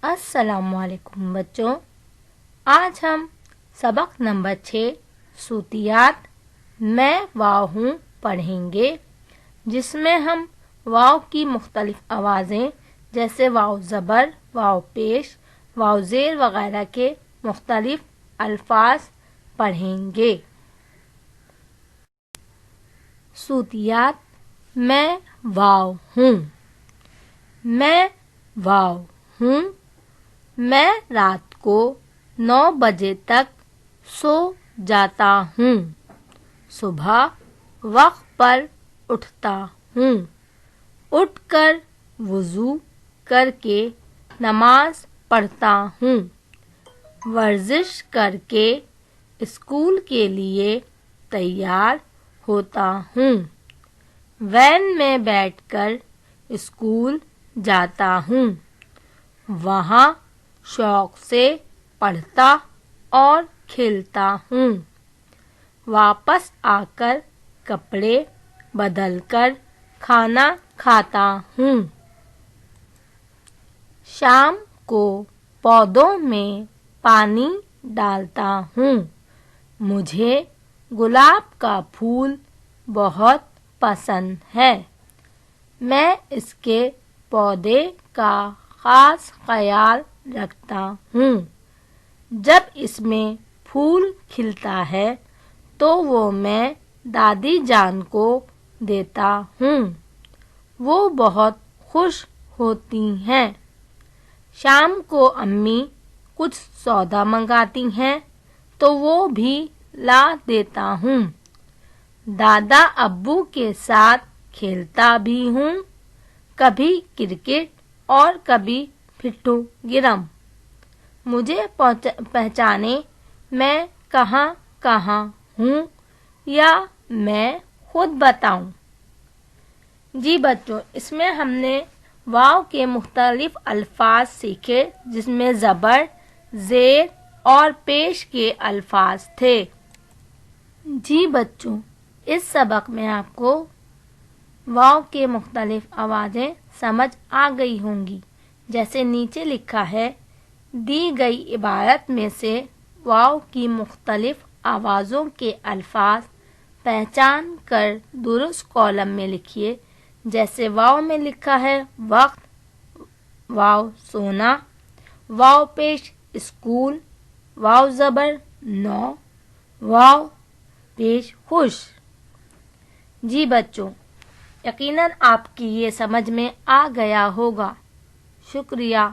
السلام علیکم بچوں، آج ہم سبق نمبر 6 صوتیات میں واو ہوں پڑھیں گے، جس میں ہم واو کی مختلف آوازیں جیسے واو زبر، واو پیش، واو زیر وغیرہ کے مختلف الفاظ پڑھیں گے۔ صوتیات میں واو ہوں۔ میں واو ہوں۔ میں رات کو 9 بجے تک سو جاتا ہوں۔ صبح وقت پر اٹھتا ہوں۔ اٹھ کر وضو کر کے نماز پڑھتا ہوں۔ ورزش کر کے اسکول کے لیے تیار ہوتا ہوں۔ وین میں بیٹھ کر اسکول جاتا ہوں۔ وہاں شوق سے پڑھتا اور کھیلتا ہوں۔ واپس آ کر کپڑے بدل کر کھانا کھاتا ہوں۔ شام کو پودوں میں پانی ڈالتا ہوں۔ مجھے گلاب کا پھول بہت پسند ہے۔ میں اس کے پودے کا خاص خیال رکھتا ہوں۔ جب اس میں پھول کھلتا ہے تو وہ میں دادی جان کو دیتا ہوں۔ وہ بہت خوش ہوتی ہیں۔ شام کو امی کچھ سودا منگاتی ہیں تو وہ بھی لا دیتا ہوں۔ دادا ابو کے ساتھ کھیلتا بھی ہوں، کبھی کرکٹ اور کبھی پٹھو گرم۔ مجھے پہچانے میں کہاں کہاں ہوں یا میں خود بتاؤں؟ جی بچوں، اس میں ہم نے واو کے مختلف الفاظ سیکھے، جس میں زبر، زیر اور پیش کے الفاظ تھے۔ جی بچوں، اس سبق میں آپ کو واو کے مختلف آوازیں سمجھ آ گئی ہوں گی۔ جیسے نیچے لکھا ہے، دی گئی عبارت میں سے واو کی مختلف آوازوں کے الفاظ پہچان کر درست کالم میں لکھیے۔ جیسے واو میں لکھا ہے وقت، واو سونا، واو پیش اسکول، واو زبر 9، واو پیش خوش۔ جی بچوں، یقیناً آپ کی یہ سمجھ میں آ گیا ہوگا۔ شکریہ۔